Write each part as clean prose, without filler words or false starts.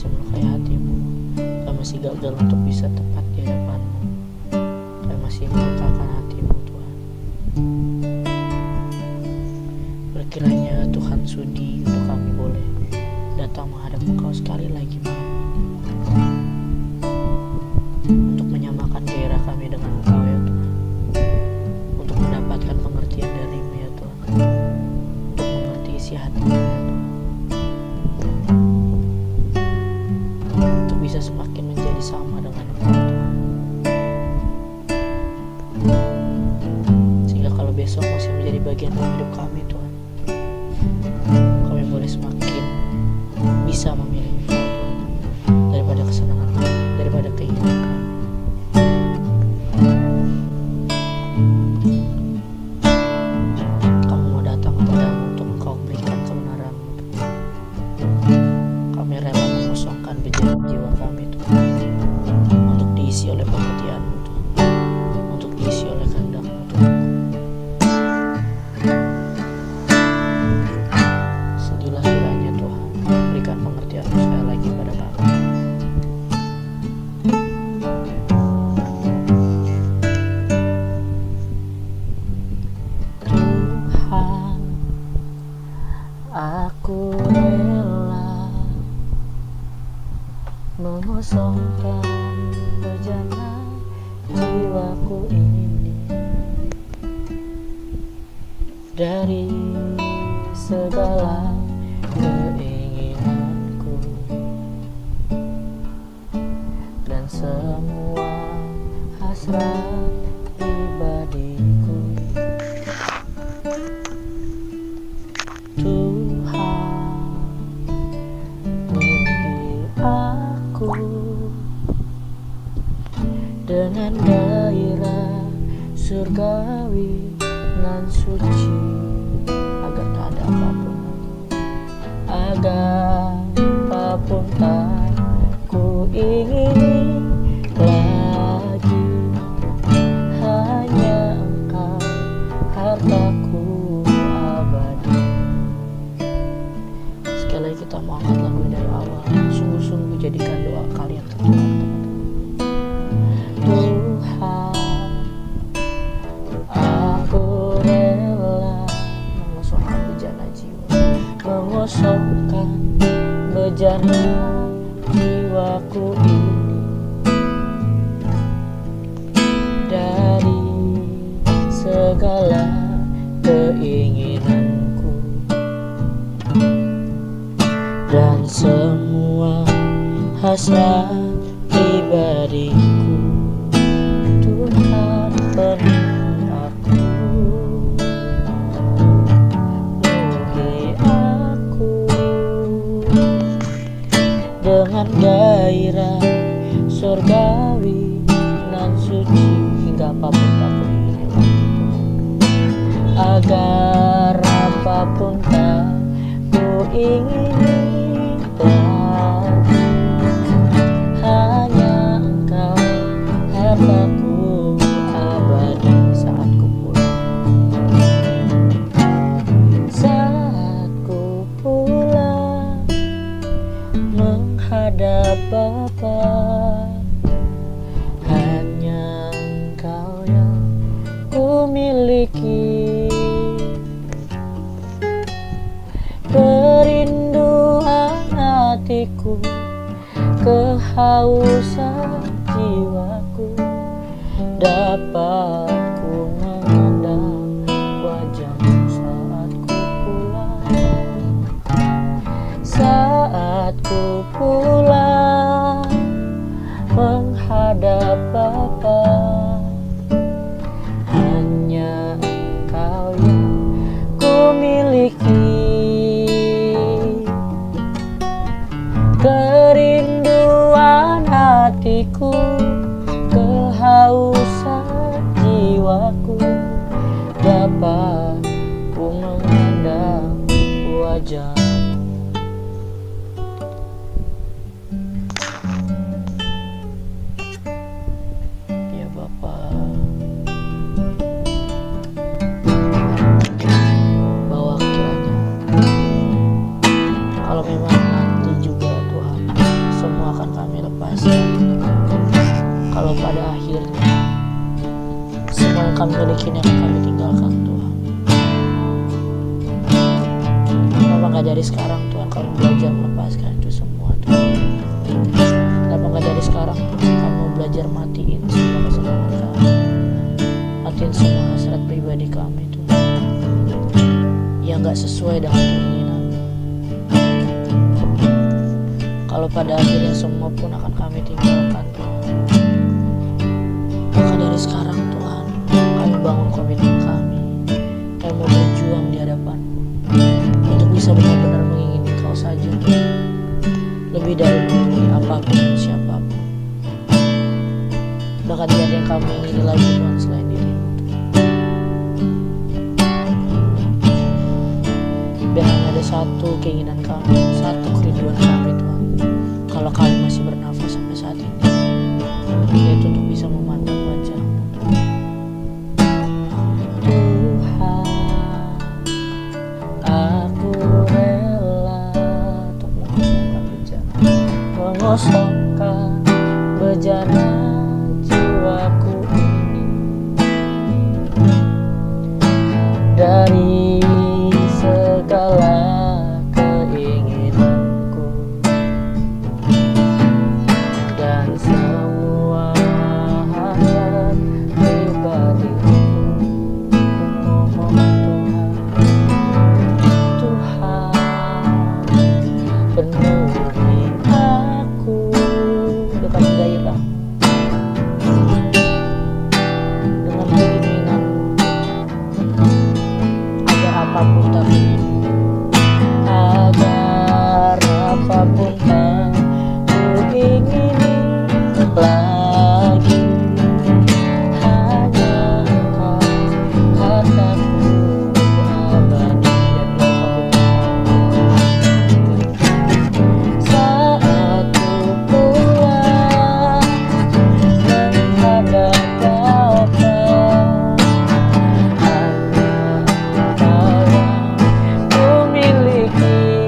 masih melukai hatimu. Kami masih gagal untuk bisa tepat di hadapanmu. Kami masih melupakan hatimu, Tuhan. Berkiranya Tuhan sudi untuk kami boleh datang menghadap Engkau sekali lagi malam ini, untuk menyamakan gairah kami dengan Engkau ya Tuhan, untuk mendapatkan pengertian darimu ya Tuhan, untuk mengerti isi hatimu ya Tuhan, untuk bisa semakin menjadi sama dengan Engkau Tuhan, sehingga kalau besok masih menjadi bagian dalam hidup kami Tuhan, kami boleh semakin bisa memilih Engkau Tuhan, daripada kesenangan kami, daripada keinginan kami. Kami mau datang kepadamu untuk Engkau berikan kebenaran-Mu Tuhan. Kami rela mengosongkan bejana jiwa kami Tuhan, untuk diisi oleh pengertian-Mu Tuhan, untuk diisi oleh kehendak-Mu Tuhan. Sudilah kiranya Tuhan berikan pengertian-Mu sekali lagi pada kami. Tuhan, aku rela mengosongkan bejana jiwaku ini dari segala keinginanku dan semua hasrat pribadiku. Tuhan, penuhi aku dengan gairah surgawi nan suci, agar tak ada apapun tak ku ingini lagi, hanya Engkau hartaku abadi. Sekali lagi kita mau angkat lagu dari awal, sungguh-sungguh jadikan doa kalian tertular teman-teman. Tuhan, aku rela mengosongkan bejana jiwa, mengosongkan bejana jiwaku ini dari segala keinginanku dan semua hasrat pribadiku. Tuhan, penuhi aku, penuhi aku dengan gairah surgawi nan suci, hingga apapun tak ku ingini lagi Tuhan, agar apapun tak ku ingini lagi, hanya Engkau hartaku abadi. Saat ku pulang menghadap Bapa, hanya Engkau yang ku miliki. Kerinduan hatiku, kehausan jiwaku, dapat ku memandang wajah-Mu saat ku pulang menghadap Bapa, hanya Engkau yang ku miliki. Kerinduan hatiku, kehausan jiwaku, dapat ku memandang wajah. Ya Bapa, bahwa kiranya kalau memang nanti juga Tuhan nggak dari sekarang Tuhan kamu belajar melepaskan itu semua Tuhan? Kenapa nggak dari sekarang kamu belajar matiin semua kesenangan kami, matiin semua hasrat pribadi kami Tuhan, yang nggak sesuai dengan keinginan. Kalau pada akhirnya semua pun akan kami tinggalkan Tuhan, maka dari sekarang Tuhan kami bangun komitmen kami mau berjuang di hadapan-Mu untuk bisa benar-benar mengingini Kau saja Tuhan, lebih dari memilih apapun dan siapapun. Bahkan tiada yang kami ingini lagi Tuhan selain diri-Mu Tuhan. Biar hanya ada satu keinginan kami, satu kerinduan kami Tuhan, kalau kami masih bernafas sampai saat ini, yaitu untuk bisa memandang wajah-Mu Tuhan. Mengosongkan bejana jiwaku ini dari segala keinginanku dan semua hal pribadiku. Ku mohon Tuhan, penuhi dengan gairah, dengan keinginan, agar apapun tak ku ingini lagi, hanya Engkau kataku abadi dan saat ku pulang menghadap Bapa, hanya Engkau yang ku miliki.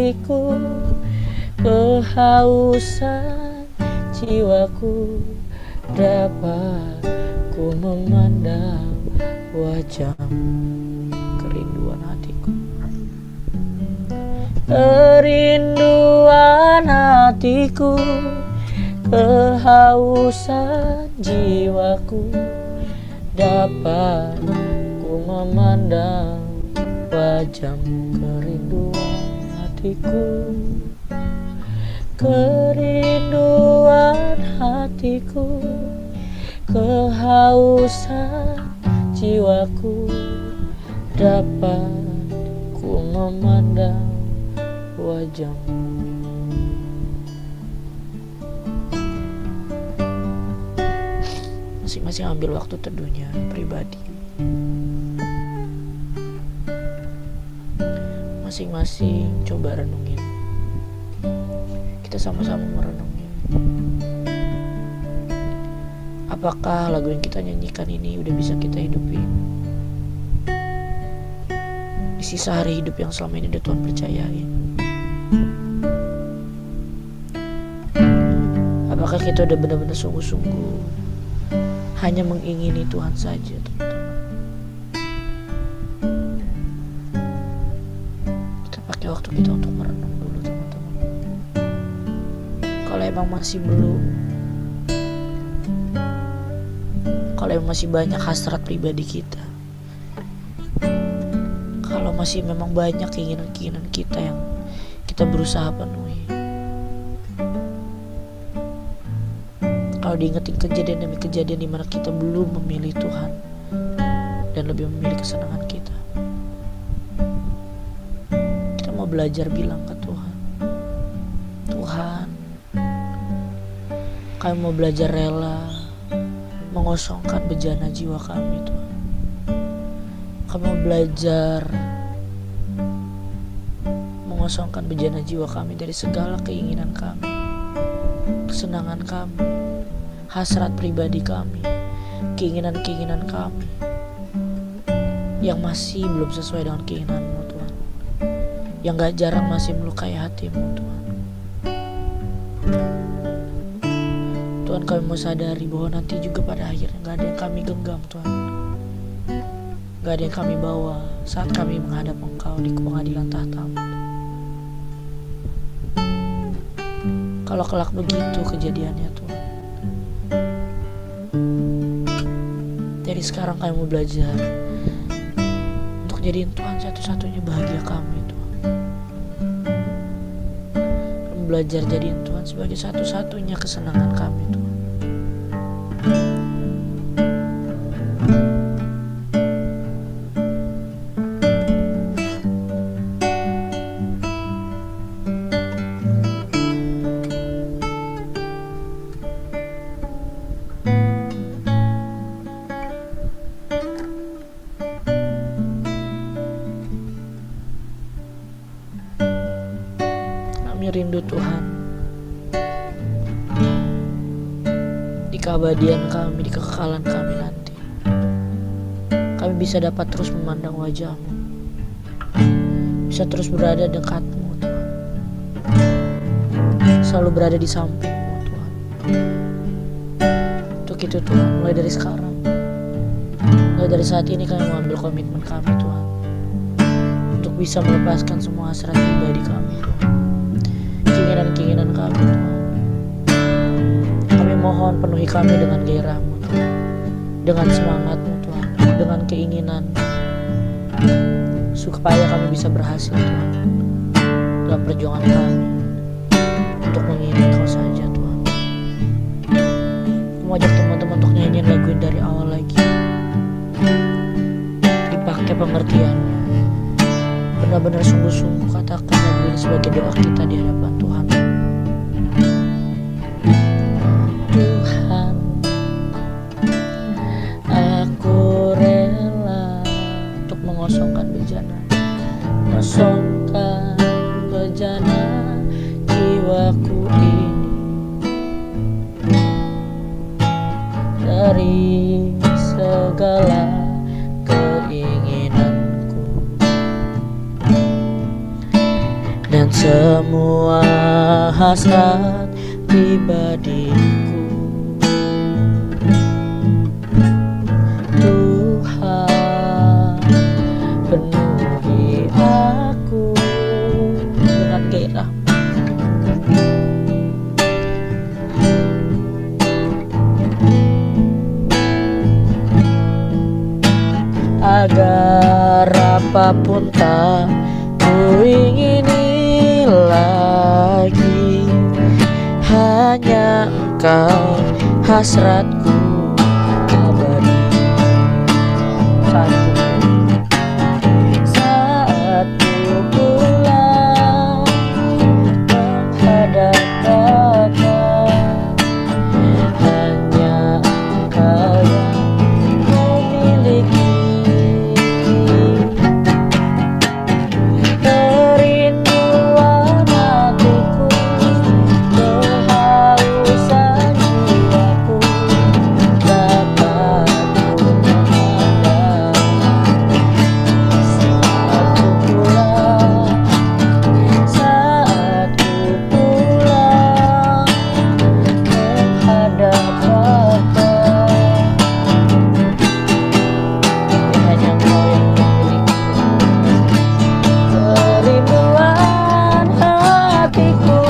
hatiku, kehausan jiwaku, dapat ku memandang wajahmu. Kerinduan hatiku, kerinduan hatiku, kehausan jiwaku, dapat ku memandang wajahmu. Kerinduan hatiku, kerinduan hatiku, kehausan jiwaku, dapat ku memandang wajahmu. Masing-masing ambil waktu teduhnya pribadi. Masing-masing coba renungin. Kita sama-sama merenungin. Apakah lagu yang kita nyanyikan ini udah bisa kita hidupin di sisa hari hidup yang selama ini udah Tuhan percayain? Apakah kita udah benar-benar sungguh-sungguh hanya mengingini Tuhan saja, teman-teman? Kita pakai waktu kita untuk merenung dulu, teman-teman. Kalau emang masih belum, kalau masih banyak hasrat pribadi kita, kalau masih memang banyak keinginan-keinginan kita yang kita berusaha penuhi, kalau diingetin kejadian demi kejadian di mana kita belum memilih Tuhan dan lebih memilih kesenangan kita, kita mau belajar bilang ke Tuhan, Tuhan, kami mau belajar rela mengosongkan bejana jiwa kami, Tuhan. Kami mau belajar mengosongkan bejana jiwa kami dari segala keinginan kami, kesenangan kami, hasrat pribadi kami, keinginan-keinginan kami yang masih belum sesuai dengan keinginan-Mu, Tuhan, yang gak jarang masih melukai hati-Mu, Tuhan. Tuhan, kami mau sadari bahwa nanti juga pada akhirnya gak ada yang kami genggam, Tuhan. Gak ada yang kami bawa saat kami menghadap Engkau di pengadilan tahta-Mu. Kalau kelak begitu kejadiannya, Tuhan, dari sekarang kami mau belajar untuk jadiin Tuhan satu-satunya bahagia kami, Tuhan. Kami belajar jadiin Tuhan sebagai satu-satunya kesenangan kami, Tuhan. Kami rindu, Tuhan, di keabadian kami, di kekekalan kami nanti, kami bisa dapat terus memandang wajah-Mu, bisa terus berada dekat-Mu, Tuhan, selalu berada di samping-Mu, Tuhan. Untuk itu, Tuhan, mulai dari sekarang, mulai dari saat ini kami mengambil komitmen kami, Tuhan, untuk bisa melepaskan semua hasrat pribadi kami, Tuhan, keinginan-keinginan kami, Tuhan. Kami mohon penuhi kami dengan gairah-Mu, Tuhan, dengan semangat-Mu, Tuhan, dengan keinginan supaya kami bisa berhasil, Tuhan, dalam perjuangan kami untuk mengingat Kau saja, Tuhan. Aku mengajak teman-teman untuk nyanyiin lagu ini dari awal lagi, dipakai pengertiannya, benar-benar sungguh-sungguh katakan lagu ini sebagai doa kita di hadapan Tuhan. Tuhan, aku rela untuk mengosongkan bejana, mengosongkan bejana jiwaku ini dari segala keinginanku dan hasrat pribadiku. Tuhan, penuhi aku dengan gairah agar apapun tak ku ingini lagi, hanya Engkau hasratku abadi. Saat ku pulang menghadap Bapa, hanya Engkau yang memiliki. Kerinduan hatiku, kehausan jiwaku, dapat ku menghadap. Saat ku pulang menghadap Bapa, hanya Engkau yang memiliki. Kerinduan hatiku,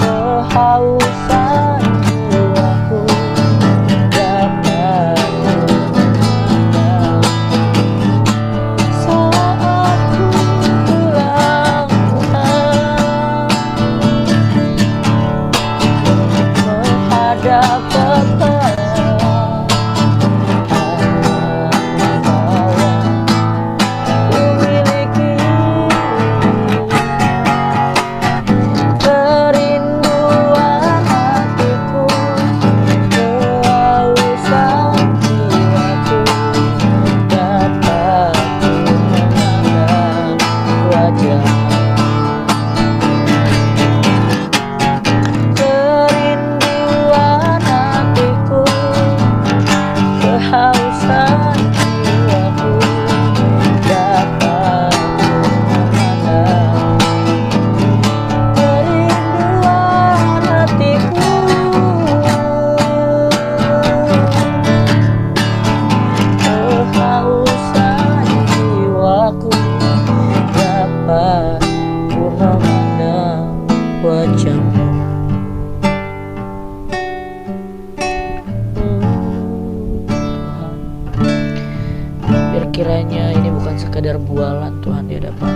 kehausan jiwaku, dapat ku saat ku pulang menghadap Bapa. Kerinduan hatiku, kehausan jiwaku, dapat ku menghadap wajah. Kerinduan hatiku, kehausan jiwaku, dapat ku menghadap. Kerinduan hatiku, kehausan jiwaku, dapat ku memandang wajah-Mu. Tuhan, biar kiranya ini bukan sekadar bualan Tuhan di hadapan.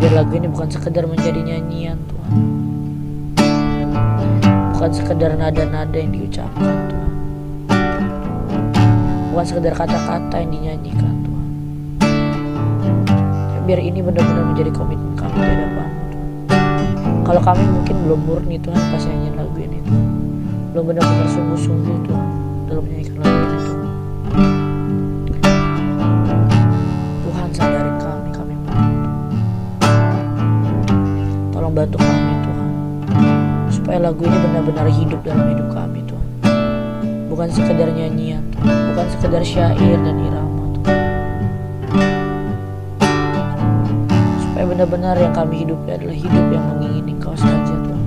Biar lagu ini bukan sekedar menjadi nyanyian Tuhan, bukan sekedar nada-nada yang diucapkan Tuhan, bukan sekedar kata-kata yang dinyanyikan Tuhan. Biar ini benar-benar menjadi komitmen kami di hadapan-Mu Tuhan. Kalau kami mungkin belum murni Tuhan pas nyanyiin lagu ini Tuhan, belum benar-benar sungguh-sungguh Tuhan dalam menyanyikan lagu ini Tuhan. Tuhan sadari kami mohon. Tolong bantu kami Tuhan, supaya lagu ini benar-benar hidup dalam hidup kami Tuhan. Bukan sekedar nyanyian Tuhan, bukan sekedar syair dan irama Tuhan. Supaya benar-benar yang kami hidupi adalah hidup yang mengingini Engkau saja Tuhan.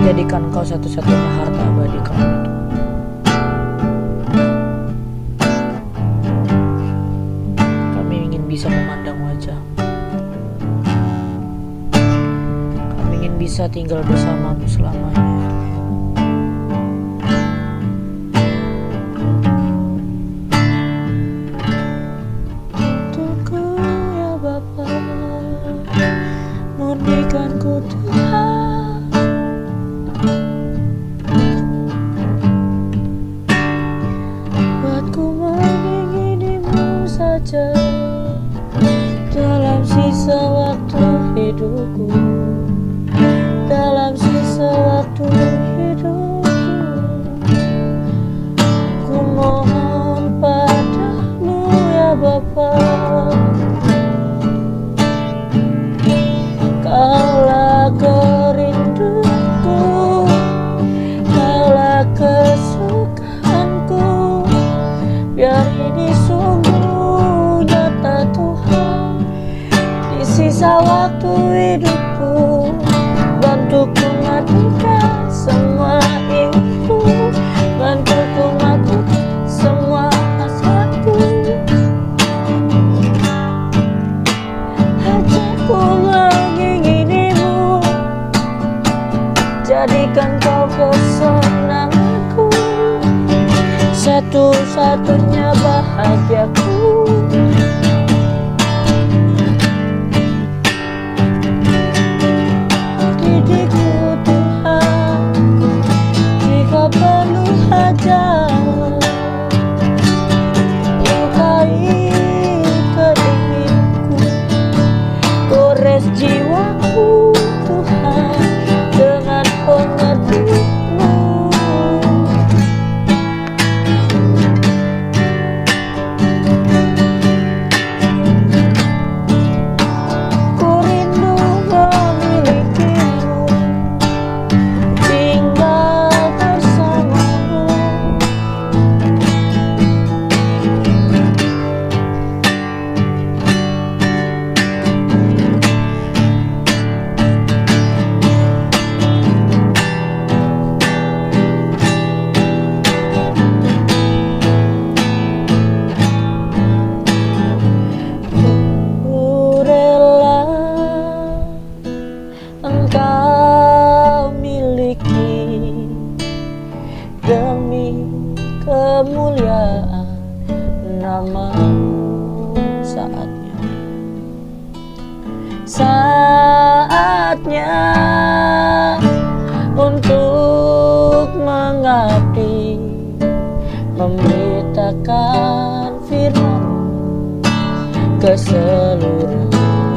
Jadikan Engkau satu-satunya harta abadi kami Tuhan. Kami ingin bisa memandang wajah, kami ingin bisa tinggal bersama-Mu selamanya. Untukku ya Bapa, murnikanku Tuhan, buatku mengingini-Mu saja dalam sisa waktu hidupku, dalam sisa waktu waktu hidupku, bantuku matikan semua itu, bantuku matikan semua hasratku. Hatiku menginginimu, jadikan kau kesenanganku, satu-satunya bahagiaku. Didikku Tuhan, jika perlu hajar, lukai keinginku, gores jiwaku Tuhan dengan pengertianmu. Ku rindu memilikimu, tinggal bersamamu. Ku rela engkau miliki demi kemuliaan namamu. Saatnya untuk mengabdi, memberitakan firman ke seluruh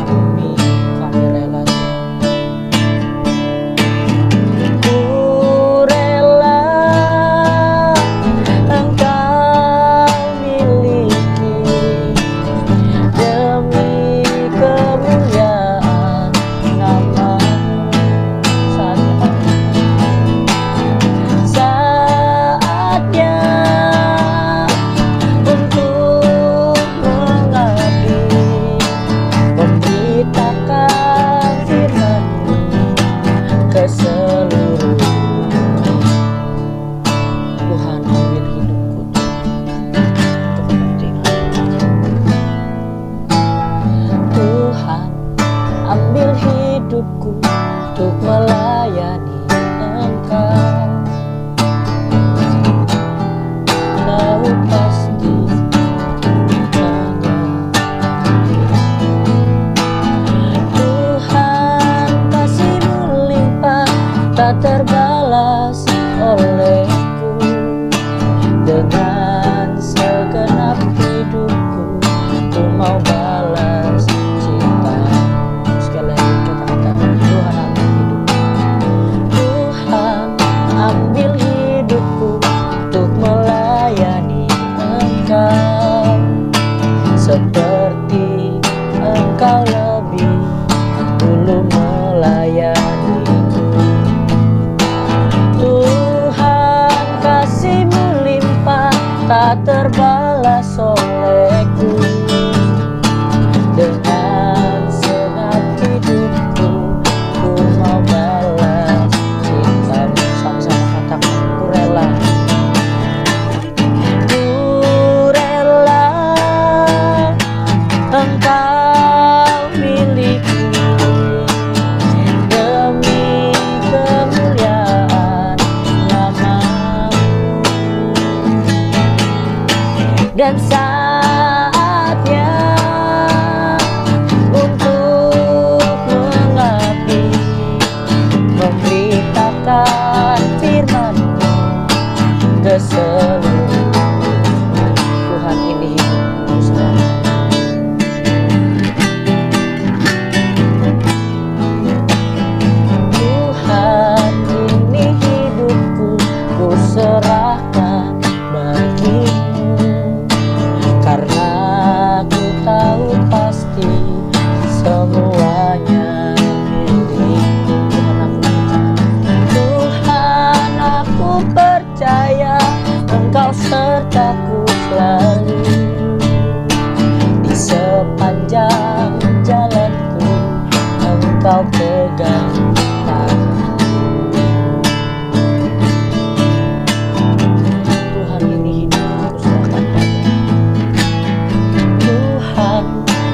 bumi. Kami rela, ku rela engkau miliki demi kemuliaan namamu. Saatnya untuk mengabdi, memberitakan firman-Mu ke seluruh dunia. Tuhan, ambil hidupku untuk kepentingan. Tuhan, ambil hidupku untuk melayani Engkau. Kau pasti tanya, Tuhan, kasih-Mu limpah tak terbalas olehku. Dengan segenap hidupku, ku mau balas cinta. Sekali lagi kita katakan, Tuhan, ambil hidupku. Tuhan, ambil hidupku untuk melayani Engkau, seperti Engkau lebih dulu melayaniku. Engkau pegang tangan. Tuhan, ini hidupku serahkan padamu. Tuhan,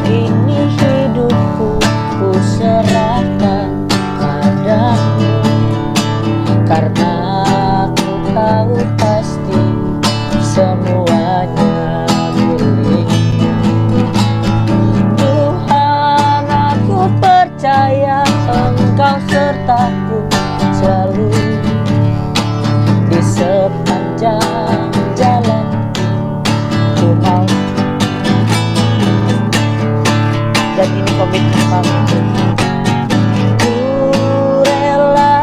ini hidupku ku serahkan padamu, karena ku tahu pasti semuanya milikmu. Tuhan, aku percaya Engkau sertaku selalu di sepanjang jalan ku mau. Dan ini komitmen kami, ku rela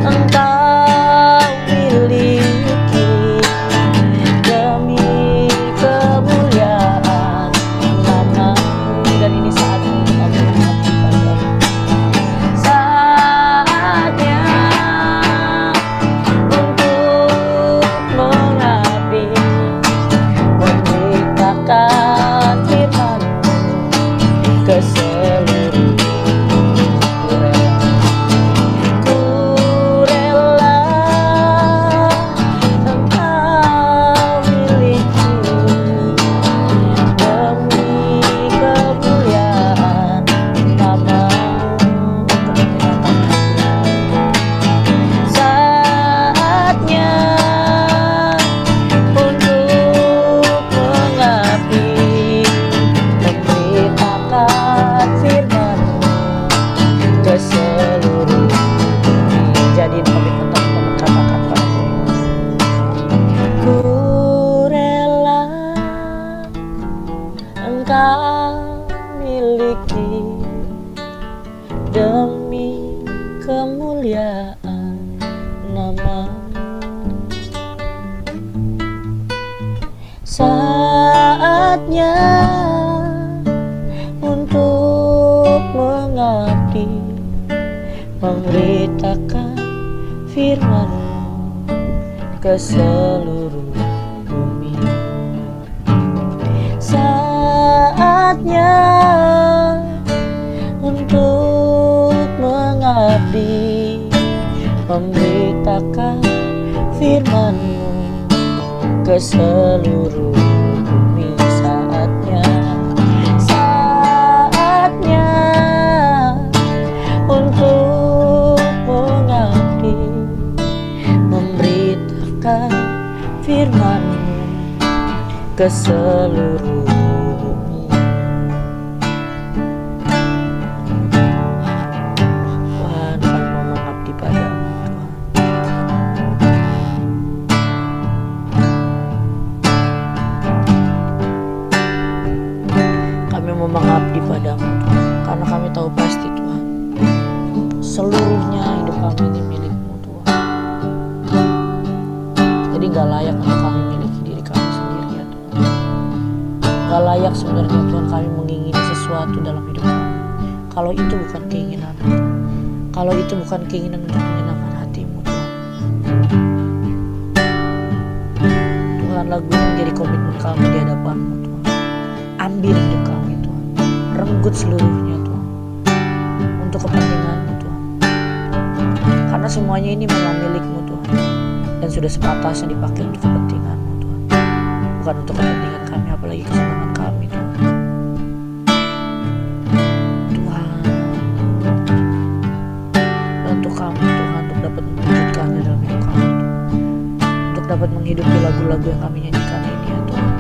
Engkau miliki demi kemuliaan nama-Mu. Dan ini saatnya untuk kami mengabdi padamu. Saatnya untuk mengabdi, memberitakan firman-Mu ke seluruh. Ku rela Engkau miliki demi kemuliaan nama-Mu. Saatnya untuk mengabdi, memberitakan firman-Mu ke seluruh dunia. Jadi komitmen teman-teman, katakan padaku, ku rela Engkau miliki demi kemuliaan nama-Mu. Saatnya untuk mengabdi, memberitakan firman-Mu ke seluruh bumi. Saatnya untuk mengabdi, memberitakan firman-Mu ke seluruh bumi. Saatnya untuk mengabdi, memberitakan firman-Mu ke seluruh bumi. Tuhan, kami mau mengabdi padamu, Tuhan. Kami mau mengabdi padamu, Tuhan, karena kami tahu pasti, Tuhan, seluruhnya hidup kami ini milik-Mu, Tuhan. Jadi gak layak untuk kami miliki diri kami sendiri, ya Tuhan. Gak layak sebenarnya, Tuhan, kami mengingini sesuatu dalam hidup kami kalau itu bukan keinginan, kalau itu bukan keinginan untuk menyenangkan hati-Mu, Tuhan. Tuhan, lagu ini menjadi komitmen kami di hadapan-Mu, Tuhan. Ambil hidup kami, Tuhan, renggut seluruhnya, Tuhan, untuk kepentingan-Mu, Tuhan. Karena semuanya ini memang milik-Mu, Tuhan, dan sudah sepantasnya dipakai untuk kepentingan-Mu, Tuhan, bukan untuk kepentingan kami, apalagi kesenangan kami, Tuhan. Tuhan, bantu kami, Tuhan, untuk dapat mewujudkannya dalam hidup kami, Tuhan, untuk dapat menghidupi lagu-lagu yang kami nyanyikan ini, ya Tuhan.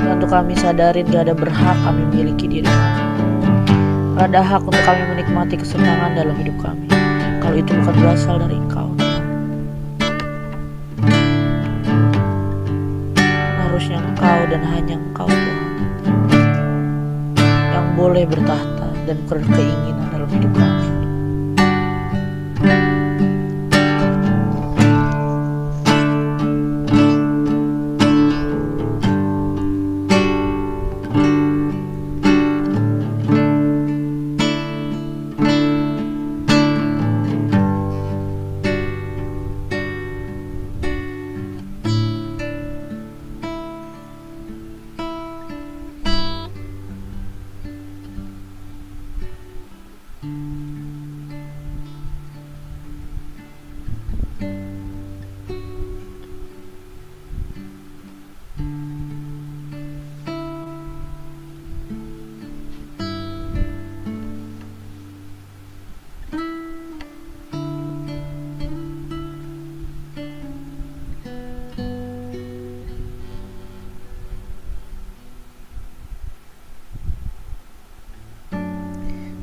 Bantu kami sadarin gak ada berhak kami memiliki diri kami, gak ada hak untuk kami menikmati kesenangan dalam hidup kami kalau itu bukan berasal dari Engkau, Tuhan. Harusnya Engkau dan hanya Engkau, Tuhan, yang boleh bertahta dan berkeinginan dalam hidup kami.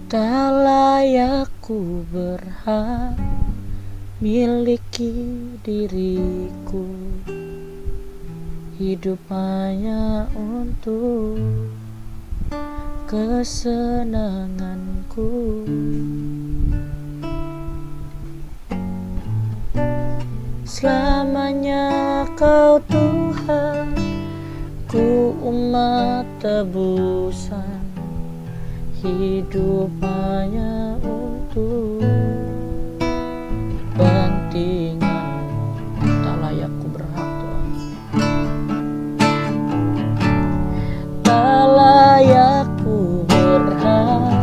Tak layak ku berhak miliki diriku, hidup hanya untuk kesenanganku. Selamanya kau Tuhan, ku umat tebusan, hidup hanya untuk kepentinganmu. Tak layak ku berhak Tuhan, tak layak ku berhak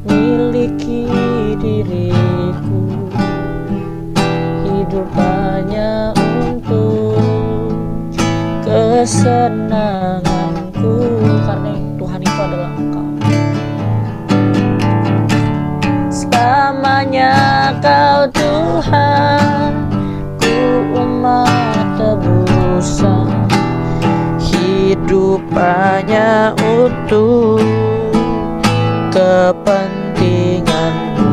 miliki diriku, hidup hanya untuk kesenanganku, karena Tuhan itu adalah Engkau. Selamanya kau Tuhan, ku umat tebusan, hidup hanya untuk kepentinganmu.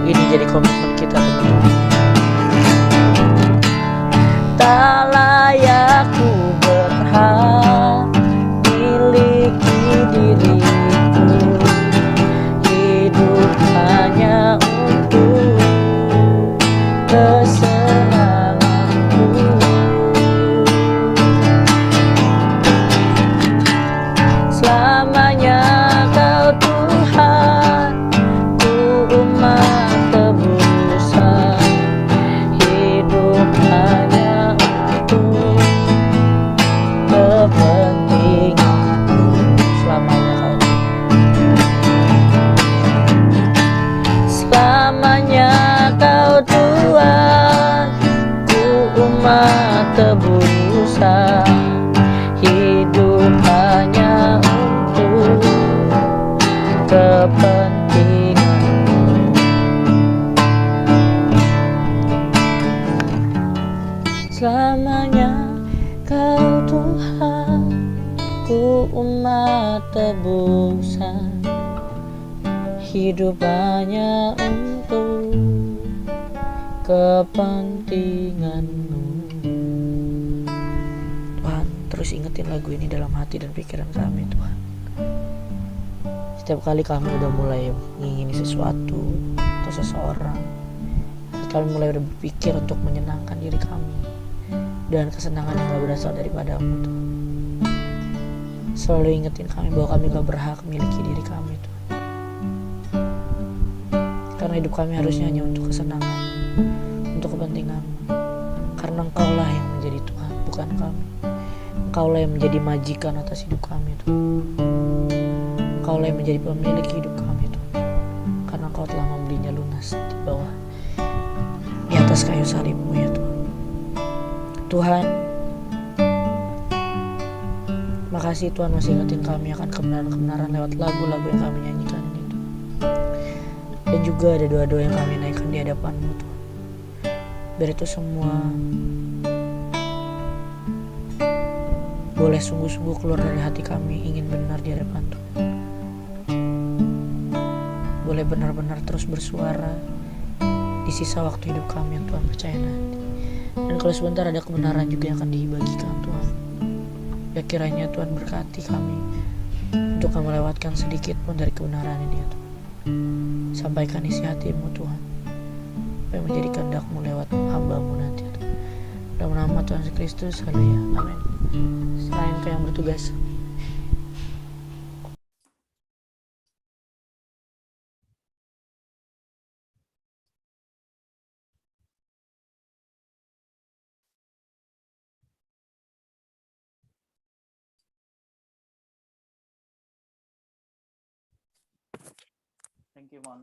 Ini jadi komitmen kita, teman-teman. Tak layak ku berhak miliki diriku, hidup hanya untuk kesenanganku. Selamanya kau Tuhan, ku umat tebusan, hidup hanya untuk kepentinganku. Selamanya kau, selamanya kau Tuhan, ku umat tebusan, hidup hanya untuk kepentinganmu. Selamanya kau Tuhan, ku umat tebusan, hidup hanya untuk kepentinganmu. Tuhan, terus ingetin lagu ini dalam hati dan pikiran kami, Tuhan. Setiap kali kami udah mulai mengingini sesuatu atau seseorang, kami mulai berpikir untuk menyenangkan diri kami dan kesenangan yang gak berasal daripadamu, Tuhan. Selalu ingetin kami bahwa kami gak berhak memiliki diri kami, Tuhan. Karena hidup kami harusnya hanya untuk kesenangan, untuk kepentingan-Mu. Karena Engkau-lah yang menjadi Tuhan, bukan kami. Engkau-lah yang menjadi majikan atas hidup kami, Tuhan. Engkau-lah yang menjadi pemilik hidup kami, Tuhan. Karena Engkau telah membelinya lunas di bawah, di atas kayu salib-Mu, ya Tuhan. Tuhan, makasih Tuhan masih ingetin kami akan kebenaran-kebenaran lewat lagu-lagu yang kami nyanyikan ini, Tuhan. Dan juga ada doa-doa yang kami naikkan di hadapan-Mu, Tuhan. Biar itu semua boleh sungguh-sungguh keluar dari hati kami, ingin benar di hadapan Tuhan. Boleh benar-benar terus bersuara di sisa waktu hidup kami yang Tuhan percaya nanti. Dan kalau sebentar ada kebenaran juga yang akan dibagikan Tuhan, ya kiranya Tuhan berkati kami untuk melewatkan sedikit pun dari kebenaran ini, ya Tuhan. Sampaikan isi hati-Mu, Tuhan, supaya menjadi kehendak-Mu lewat hamba-Mu nanti, ya Tuhan. Dalam nama Tuhan Yesus Kristus, haleluya, amin. Selain Kau yang bertugas. Thank you, Mon.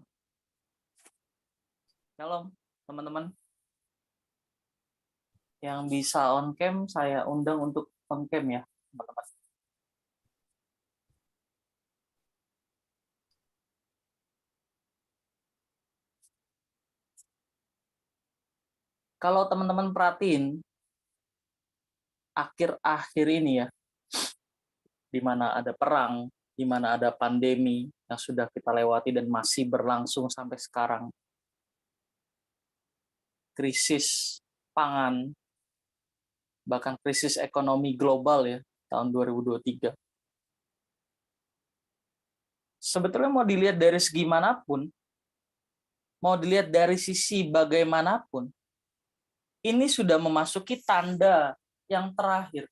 Shalom, teman-teman. Yang bisa on cam, saya undang untuk on cam ya, teman-teman. Kalau teman-teman perhatiin, akhir-akhir ini ya, di mana ada perang di mana ada pandemi yang sudah kita lewati dan masih berlangsung sampai sekarang. Krisis pangan, bahkan krisis ekonomi global ya, tahun 2023. Sebetulnya mau dilihat dari segi manapun, mau dilihat dari sisi bagaimanapun, ini sudah memasuki tanda yang terakhir.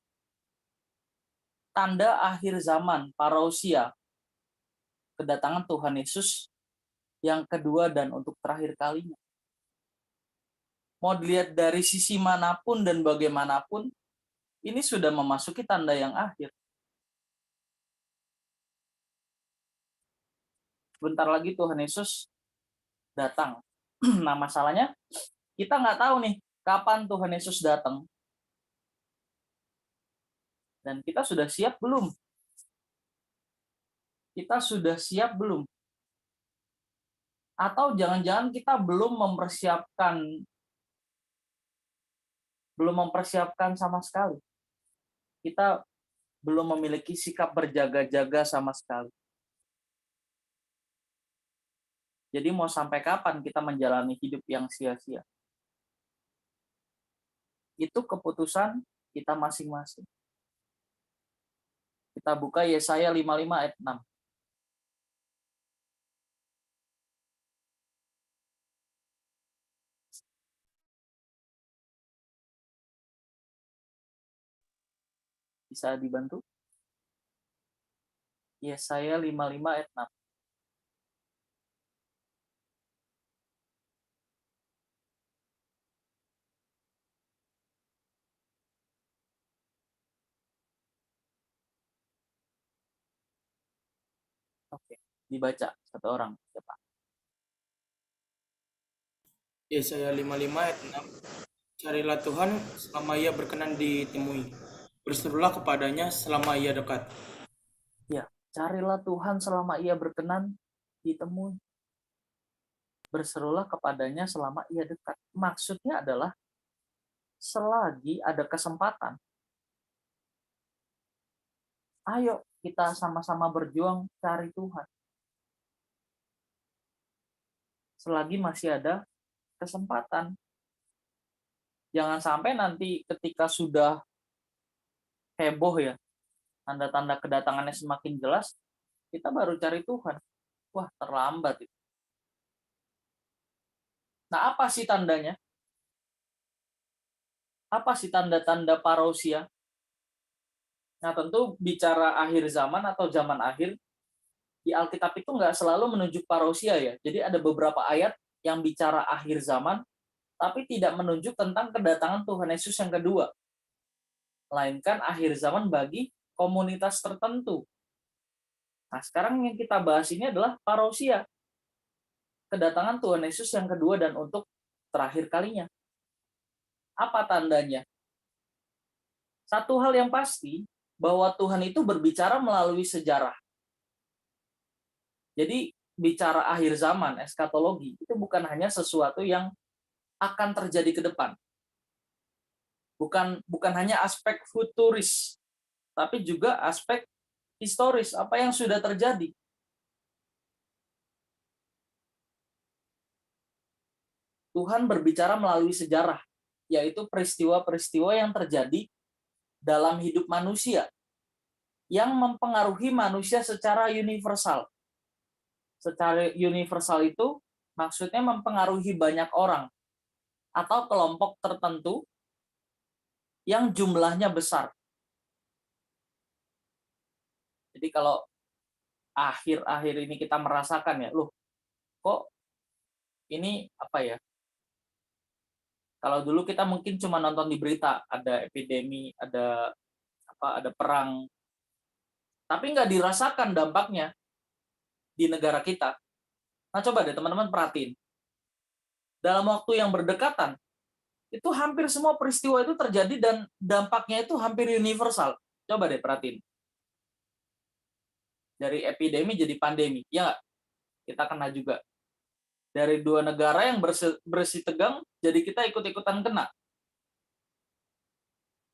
Tanda akhir zaman, parousia, kedatangan Tuhan Yesus yang kedua dan untuk terakhir kalinya. Mau dilihat dari sisi manapun dan bagaimanapun, ini sudah memasuki tanda yang akhir. Bentar lagi Tuhan Yesus datang. Nah, masalahnya kita nggak tahu nih kapan Tuhan Yesus datang. Dan kita sudah siap belum? Kita sudah siap belum? Atau jangan-jangan kita belum mempersiapkan sama sekali. Kita belum memiliki sikap berjaga-jaga sama sekali. Jadi mau sampai kapan kita menjalani hidup yang sia-sia? Itu keputusan kita masing-masing. Kita buka Yesaya 55 ayat 6. Bisa dibantu? Yesaya 55 ayat 6. Oke, dibaca satu orang. Siapa? Yesaya 55 ayat 6. Carilah Tuhan selama ia berkenan ditemui. Berserulah kepadanya selama ia dekat. Ya, carilah Tuhan selama ia berkenan ditemui. Berserulah kepadanya selama ia dekat. Maksudnya adalah selagi ada kesempatan, ayo kita sama-sama berjuang cari Tuhan. Selagi masih ada kesempatan. Jangan sampai nanti ketika sudah heboh ya, tanda-tanda kedatangannya semakin jelas, kita baru cari Tuhan. Wah, terlambat itu. Nah, apa sih tandanya? Apa sih tanda-tanda parousia? Nah, tentu bicara akhir zaman atau zaman akhir, di Alkitab itu nggak selalu menunjuk parousia ya. Jadi ada beberapa ayat yang bicara akhir zaman, tapi tidak menunjuk tentang kedatangan Tuhan Yesus yang kedua. Melainkan akhir zaman bagi komunitas tertentu. Nah, sekarang yang kita bahas ini adalah parousia. Kedatangan Tuhan Yesus yang kedua dan untuk terakhir kalinya. Apa tandanya? Satu hal yang pasti, bahwa Tuhan itu berbicara melalui sejarah. Jadi, bicara akhir zaman, eskatologi, itu bukan hanya sesuatu yang akan terjadi ke depan. Bukan hanya aspek futuris, tapi juga aspek historis, apa yang sudah terjadi. Tuhan berbicara melalui sejarah, yaitu peristiwa-peristiwa yang terjadi dalam hidup manusia, yang mempengaruhi manusia secara universal. Secara universal itu maksudnya mempengaruhi banyak orang, atau kelompok tertentu yang jumlahnya besar. Jadi kalau akhir-akhir ini kita merasakan ya, loh, kok ini apa ya? Kalau dulu kita mungkin cuma nonton di berita, ada epidemi, ada perang, tapi nggak dirasakan dampaknya di negara kita. Nah, coba deh teman-teman perhatiin. Dalam waktu yang berdekatan, itu hampir semua peristiwa itu terjadi dan dampaknya itu hampir universal. Coba deh perhatiin. Dari epidemi jadi pandemi, ya nggak? Kita kena juga. Dari dua negara yang bersih tegang, jadi kita ikut-ikutan kena.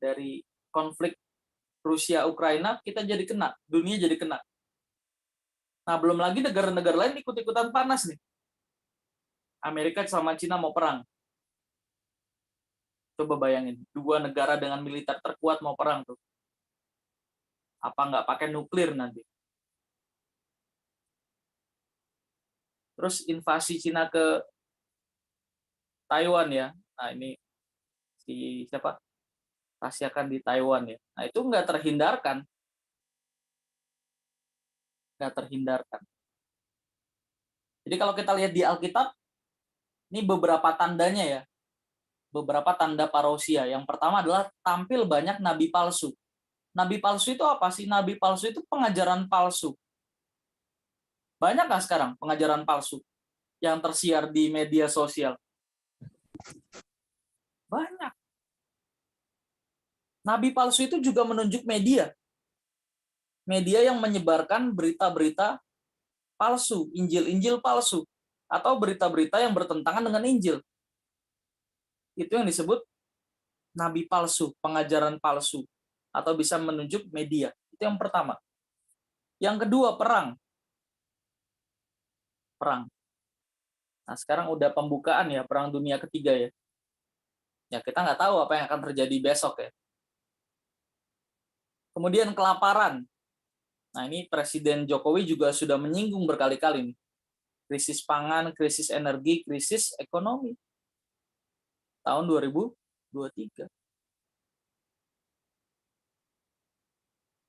Dari konflik Rusia-Ukraina, kita jadi kena. Dunia jadi kena. Nah, belum lagi negara-negara lain ikut-ikutan panas nih. Amerika sama Cina mau perang. Coba bayangin, dua negara dengan militer terkuat mau perang tuh. Apa nggak pakai nuklir nanti? Terus invasi Cina ke Taiwan ya. Nah, ini si siapa? Rasiakan di Taiwan ya. Nah, itu nggak terhindarkan. Nggak terhindarkan. Jadi kalau kita lihat di Alkitab, ini beberapa tandanya ya. Beberapa tanda parousia. Yang pertama adalah tampil banyak nabi palsu. Nabi palsu itu apa sih? Nabi palsu itu pengajaran palsu. Banyak nggak sekarang pengajaran palsu yang tersiar di media sosial? Banyak. Nabi palsu itu juga menunjuk media. Media yang menyebarkan berita-berita palsu, Injil-Injil palsu, atau berita-berita yang bertentangan dengan Injil. Itu yang disebut nabi palsu, pengajaran palsu, atau bisa menunjuk media. Itu yang pertama. Yang kedua, perang. Perang. Nah, sekarang udah pembukaan ya, Perang Dunia Ketiga ya. Ya, kita nggak tahu apa yang akan terjadi besok ya. Kemudian kelaparan. Nah, ini Presiden Jokowi juga sudah menyinggung berkali-kali nih. Krisis pangan, krisis energi, krisis ekonomi. Tahun 2023.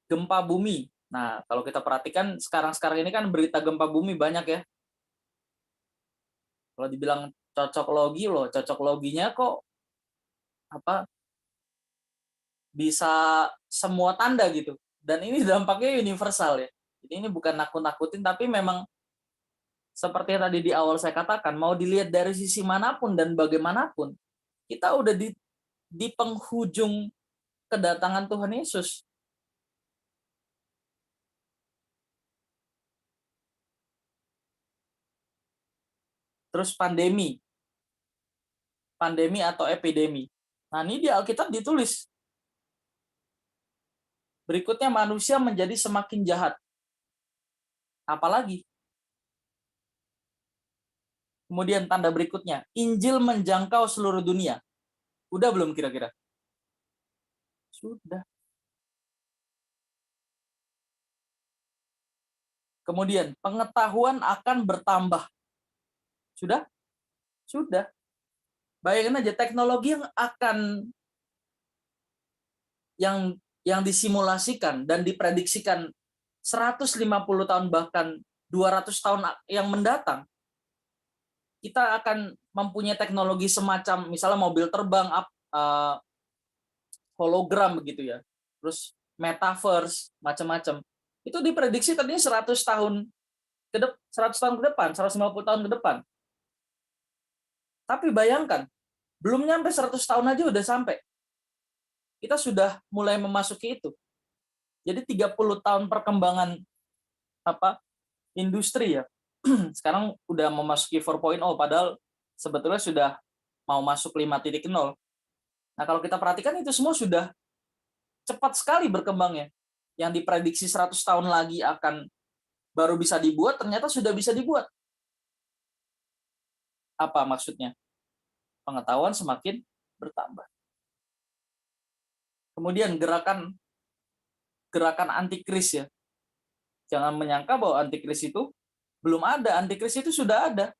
Gempa bumi. Nah, kalau kita perhatikan sekarang-sekarang ini kan berita gempa bumi banyak ya. Kalau dibilang cocok logi loh, cocok loginya kok apa bisa semua tanda gitu. Dan ini dampaknya universal ya. Jadi ini bukan nakut-nakutin, tapi memang seperti yang tadi di awal saya katakan, mau dilihat dari sisi manapun dan bagaimanapun, kita udah di penghujung kedatangan Tuhan Yesus. Terus pandemi atau epidemi. Nah, ini di Alkitab ditulis. Berikutnya manusia menjadi semakin jahat. Apalagi? Kemudian tanda berikutnya, Injil menjangkau seluruh dunia. Udah belum kira-kira? Sudah. Kemudian pengetahuan akan bertambah. Sudah? Sudah. Bayangin aja teknologi yang disimulasikan dan diprediksikan 150 tahun bahkan 200 tahun yang mendatang. Kita akan mempunyai teknologi semacam misalnya mobil terbang, hologram begitu ya. Terus metaverse, macam-macam. Itu diprediksi tadinya 100 tahun ke 100 tahun ke depan, 150 tahun ke depan. Tapi bayangkan, belum nyampe 100 tahun aja udah sampai. Kita sudah mulai memasuki itu. Jadi 30 tahun perkembangan industri ya. Sekarang udah memasuki 4.0 padahal sebetulnya sudah mau masuk 5.0. Nah, kalau kita perhatikan itu semua sudah cepat sekali berkembangnya. Yang diprediksi 100 tahun lagi akan baru bisa dibuat, ternyata sudah bisa dibuat. Apa maksudnya? Pengetahuan semakin bertambah. Kemudian gerakan antikris ya. Jangan menyangka bahwa antikris itu belum ada. Antikris itu sudah ada.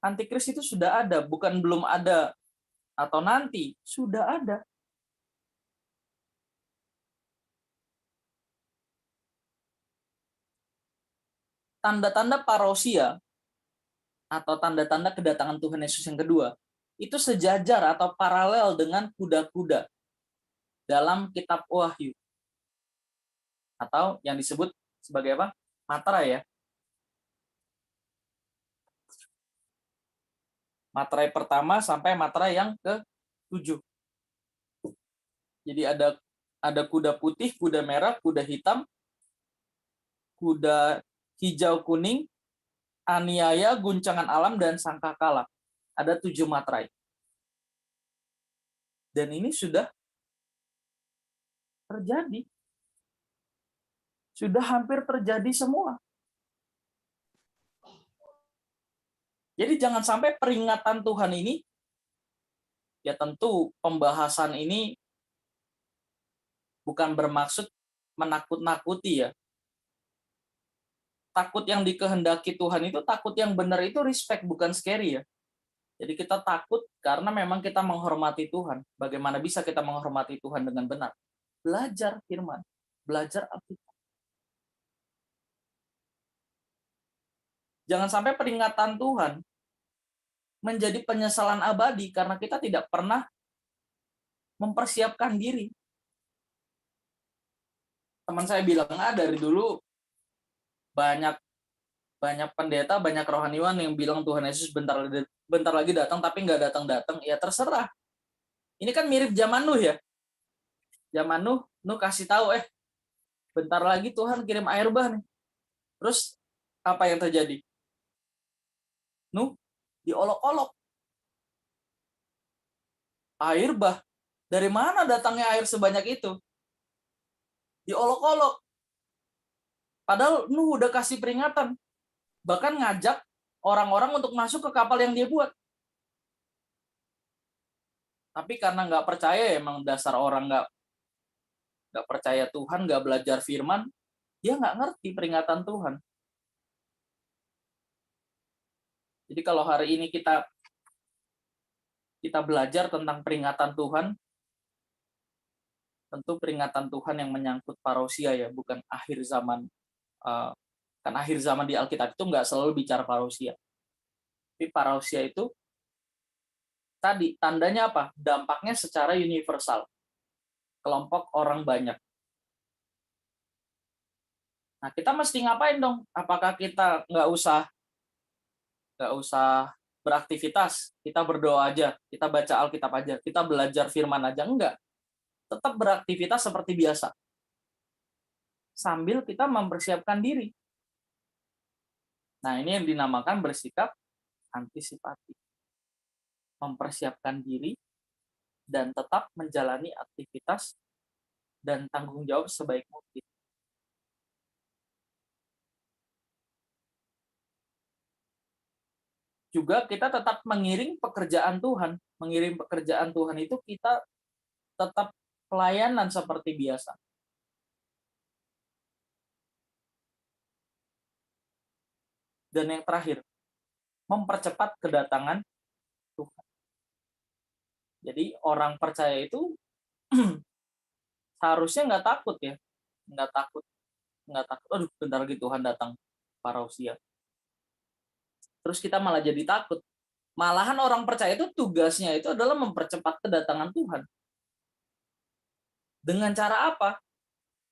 Antikris itu sudah ada, bukan belum ada atau nanti, sudah ada. Tanda-tanda parousia atau tanda-tanda kedatangan Tuhan Yesus yang kedua itu sejajar atau paralel dengan kuda-kuda dalam kitab Wahyu atau yang disebut sebagai apa? Materai ya. Materai pertama sampai materai yang ke-7. Jadi ada kuda putih, kuda merah, kuda hitam, kuda hijau kuning, aniaya, guncangan alam, dan sangkakala. Ada 7 materai. Dan ini sudah terjadi. Sudah hampir terjadi semua. Jadi jangan sampai peringatan Tuhan ini, ya tentu pembahasan ini bukan bermaksud menakut-nakuti ya. Takut yang dikehendaki Tuhan itu, takut yang benar itu respect, bukan scary ya. Jadi kita takut karena memang kita menghormati Tuhan. Bagaimana bisa kita menghormati Tuhan dengan benar? Belajar firman, belajar Alkitab. Jangan sampai peringatan Tuhan menjadi penyesalan abadi karena kita tidak pernah mempersiapkan diri. Teman saya bilang, dari dulu banyak pendeta, banyak rohaniwan yang bilang Tuhan Yesus bentar lagi datang, tapi nggak datang-datang. Ya terserah. Ini kan mirip zaman Nuh ya. Zaman Nuh kasih tahu, bentar lagi Tuhan kirim air bah nih. Terus apa yang terjadi? Nuh diolok-olok. Air bah. Dari mana datangnya air sebanyak itu? Diolok-olok. Padahal Nuh udah kasih peringatan. Bahkan ngajak orang-orang untuk masuk ke kapal yang dia buat. Tapi karena nggak percaya, emang dasar orang nggak percaya Tuhan, nggak belajar firman, dia nggak ngerti peringatan Tuhan. Jadi kalau hari ini kita belajar tentang peringatan Tuhan, tentu peringatan Tuhan yang menyangkut parousia ya, bukan akhir zaman. Kan akhir zaman di Alkitab itu nggak selalu bicara parousia. Tapi parousia itu tadi tandanya apa? Dampaknya secara universal. Kelompok orang banyak. Nah, kita mesti ngapain dong? Apakah kita nggak usah beraktivitas? Kita berdoa aja, kita baca Alkitab aja, kita belajar firman aja? Enggak. Tetap beraktivitas seperti biasa. Sambil kita mempersiapkan diri. Nah, ini yang dinamakan bersikap antisipatif. Mempersiapkan diri dan tetap menjalani aktivitas dan tanggung jawab sebaik mungkin. Juga kita tetap mengiring pekerjaan Tuhan. Mengiring pekerjaan Tuhan itu kita tetap pelayanan seperti biasa. Dan yang terakhir, mempercepat kedatangan Tuhan. Jadi orang percaya itu seharusnya nggak takut ya. Nggak takut. Aduh, bentar lagi Tuhan datang, parousia. Terus kita malah jadi takut. Malahan orang percaya itu tugasnya itu adalah mempercepat kedatangan Tuhan. Dengan cara apa?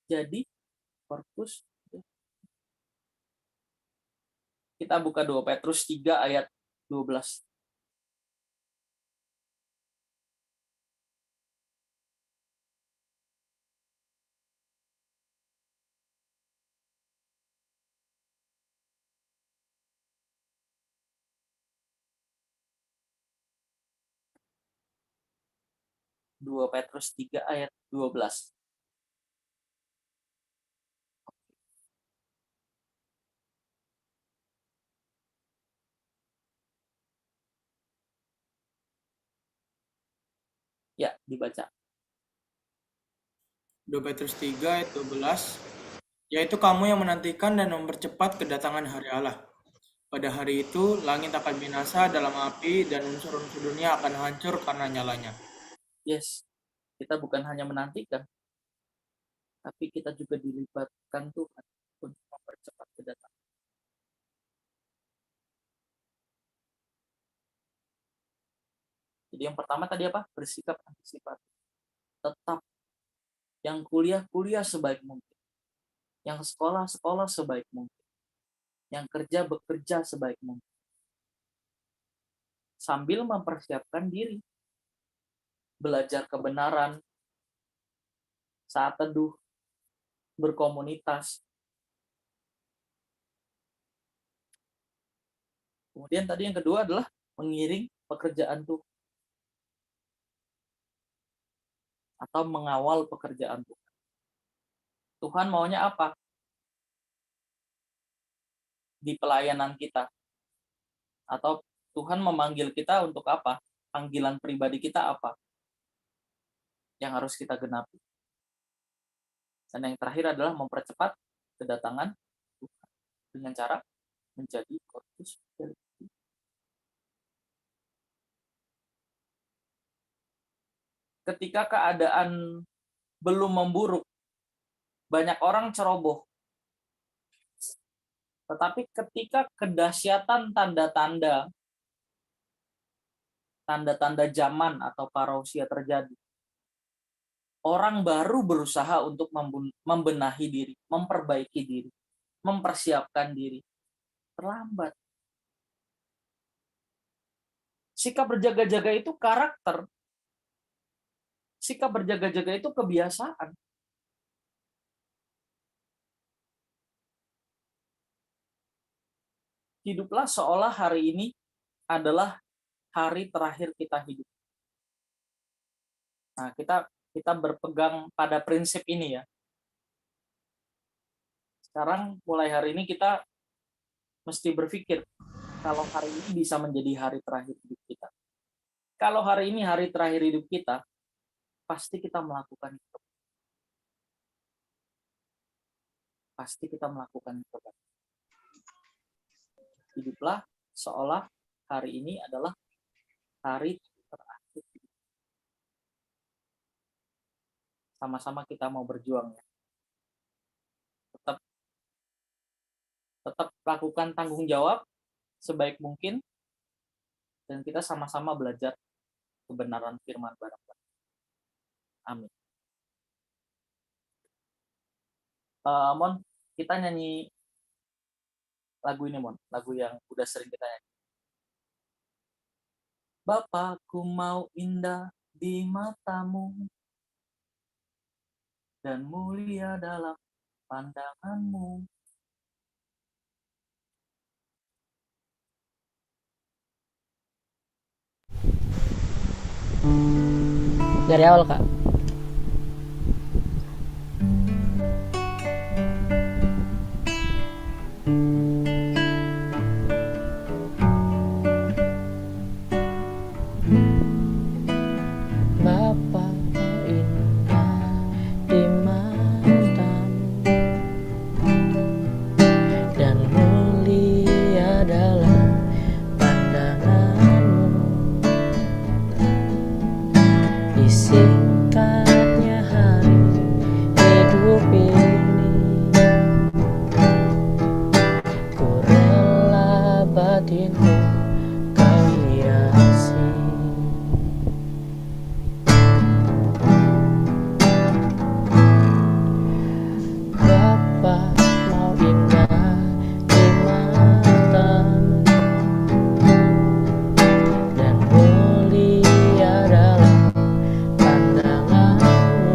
Jadi fokus. Kita buka 2 Petrus 3 ayat 12. Dua Petrus 3 ayat 12. Ya, dibaca. 2 Petrus 3 ayat 12, yaitu kamu yang menantikan dan mempercepat kedatangan hari Allah. Pada hari itu, langit akan binasa dalam api dan unsur-unsur dunia akan hancur karena nyalanya. Yes, kita bukan hanya menantikan, tapi kita juga dilibatkan Tuhan untuk mempercepat kedatangan. Jadi yang pertama tadi apa? Bersikap antisipatif. Tetap yang kuliah sebaik mungkin. Yang sekolah sebaik mungkin. Yang kerja bekerja sebaik mungkin. Sambil mempersiapkan diri. Belajar kebenaran, saat teduh, berkomunitas. Kemudian tadi yang kedua adalah mengiring pekerjaan Tuhan. Atau mengawal pekerjaan Tuhan. Tuhan maunya apa? di pelayanan kita? Atau Tuhan memanggil kita untuk apa? Panggilan pribadi kita apa yang harus kita genapi? Dan yang terakhir adalah mempercepat kedatangan Tuhan dengan cara menjadi Corpus Delicti. Ketika keadaan belum memburuk, banyak orang ceroboh. Tetapi ketika kedahsyatan tanda-tanda zaman atau parousia terjadi, orang baru berusaha untuk membenahi diri, memperbaiki diri, mempersiapkan diri. Terlambat. Sikap berjaga-jaga itu karakter. Sikap berjaga-jaga itu kebiasaan. Hiduplah seolah hari ini adalah hari terakhir kita hidup. Nah, kita berpegang pada prinsip ini ya. Sekarang mulai hari ini kita mesti berpikir kalau hari ini bisa menjadi hari terakhir hidup kita. Kalau hari ini hari terakhir hidup kita, pasti kita melakukan itu. Pasti kita melakukan itu. Hiduplah seolah hari ini adalah hari terakhir. Sama-sama kita mau berjuang ya. Tetap lakukan tanggung jawab sebaik mungkin dan kita sama-sama belajar kebenaran firman bareng-bareng. Amin. Mon, kita nyanyi lagu ini, Mon. Lagu yang udah sering kita nyanyi. Bapakku mau indah di matamu dan mulia dalam pandanganmu. Dari awal, Kak. Bapa indah di matamu dan mulia dalam pandanganmu. Disingkatnya hari hidup ini, ku rela batinku kau hiasi. Bapa mau indah di matamu dan mulia dalam pandanganmu.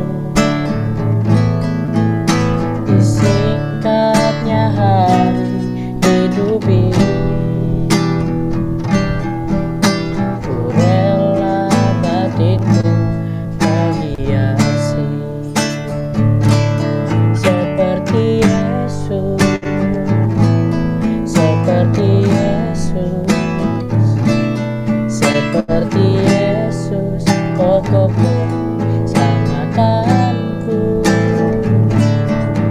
Disingkatnya hari hidup ini, ku rela batinku kau hiasi. Seperti Yesus, seperti Yesus, seperti Yesus, pokokku selamatkanku.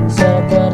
Seperti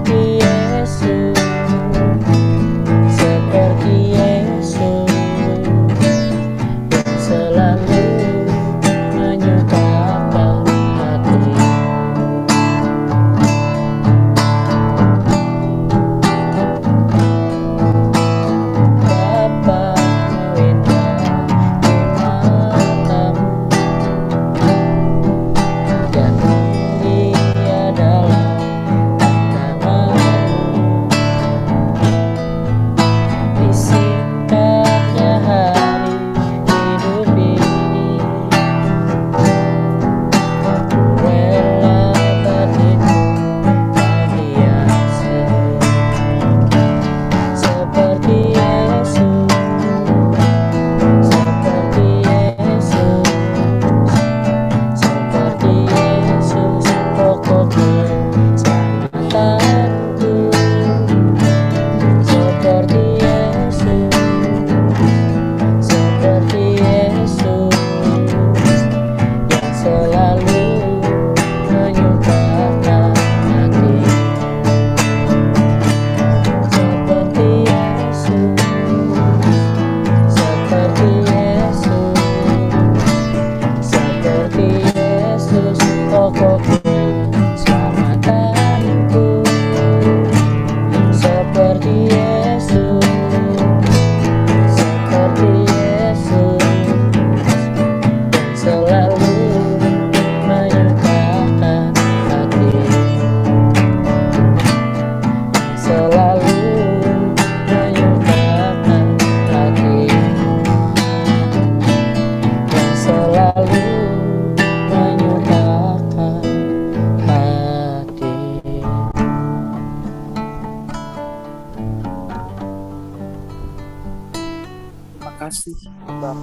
kasih Bapa,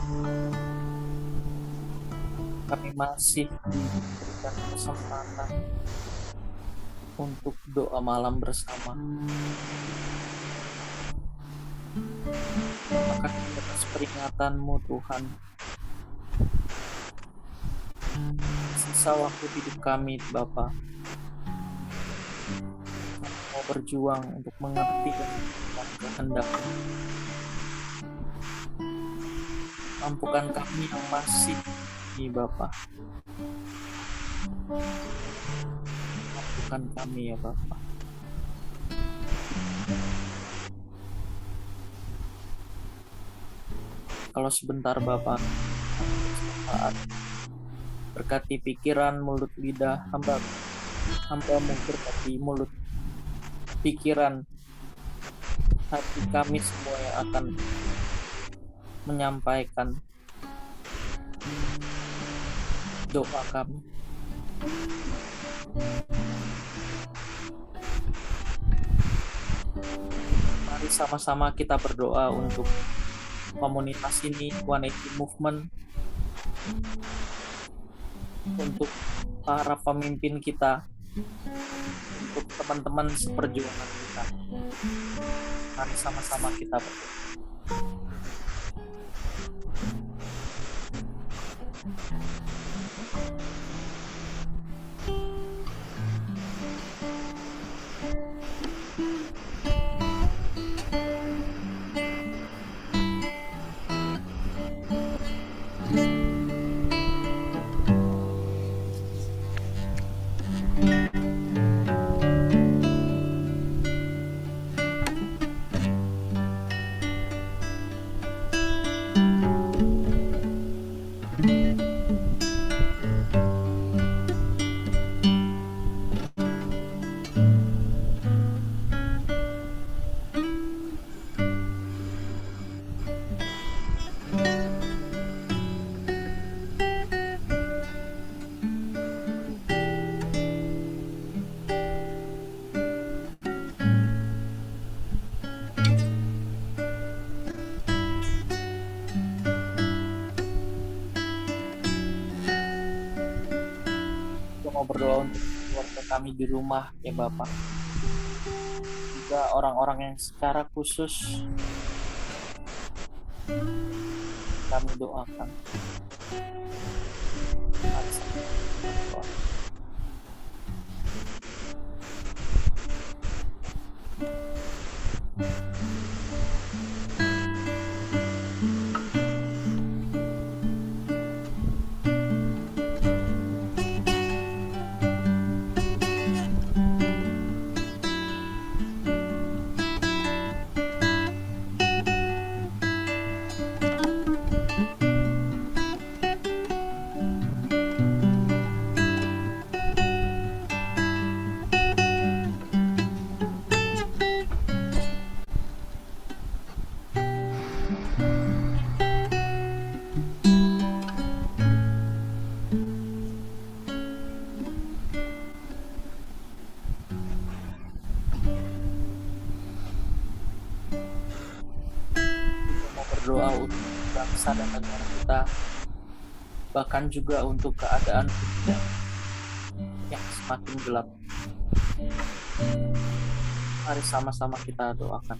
kami masih diberikan kesempatan untuk doa malam bersama. Terima kasih atas peringatan-Mu Tuhan. Sisa waktu hidup kami Bapa, kami mau berjuang untuk mengerti dan melakukan kehendak-Mu. Mampukan kami yang masih ini Bapa. Mampukan kami ya Bapa. Kalau sebentar Bapa, saat berkati pikiran, mulut, lidah hamba-Mu, berkati mulut, pikiran, hati kami semua yang akan menyampaikan doa kami. Mari sama-sama kita berdoa untuk komunitas ini, 180 Movement, untuk para pemimpin kita, untuk teman-teman seperjuangan kita. Mari sama-sama kita berdoa. Mau berdoa untuk keluarga kami di rumah ya Bapak, juga orang-orang yang secara khusus kami doakan. Mari sama-sama berdoa. Berdoa untuk bangsa dan negara kita, bahkan juga untuk keadaan dunia yang semakin gelap. Mari sama-sama kita doakan.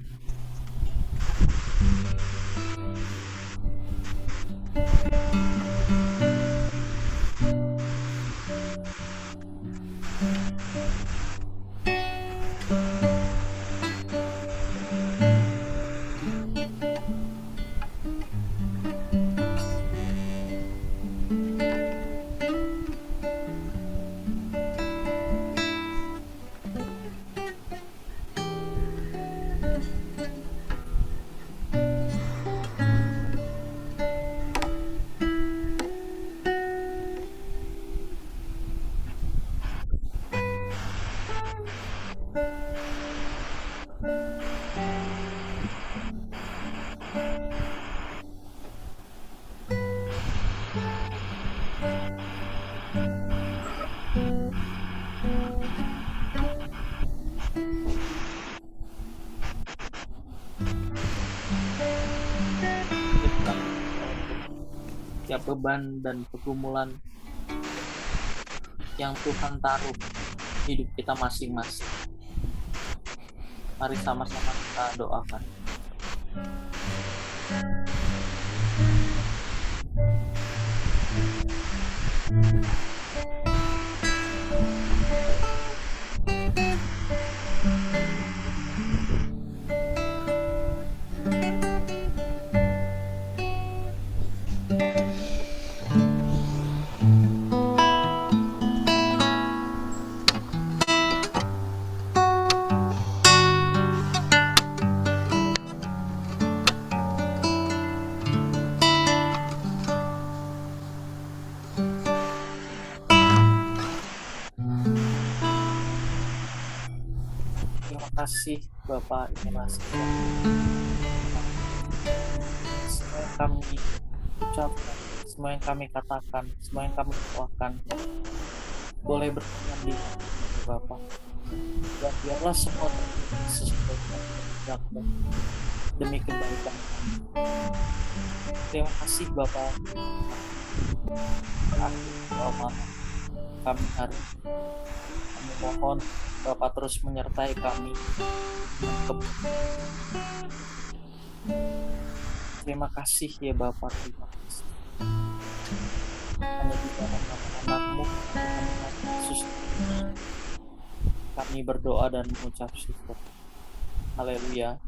setiap beban dan pergumulan yang Tuhan taruh hidup kita masing-masing. Mari sama-sama kita doakan. Terima kasih Bapak Ignatius. Semua yang kami ucapkan, semua yang kami katakan, semua yang kami doakan boleh berkenan di Bapak. Dan biarlah semua terjadi sesuai dengan kehendak demi kebaikan kami. Terima kasih Bapak. Akhir doa kami hari ini. Kami mohon Bapak terus menyertai kami. Terima kasih ya Bapak. Terima kasih. Hanya di dalam nama anak-Mu, Tuhan Yesus, kami berdoa dan mengucap syukur. Haleluya.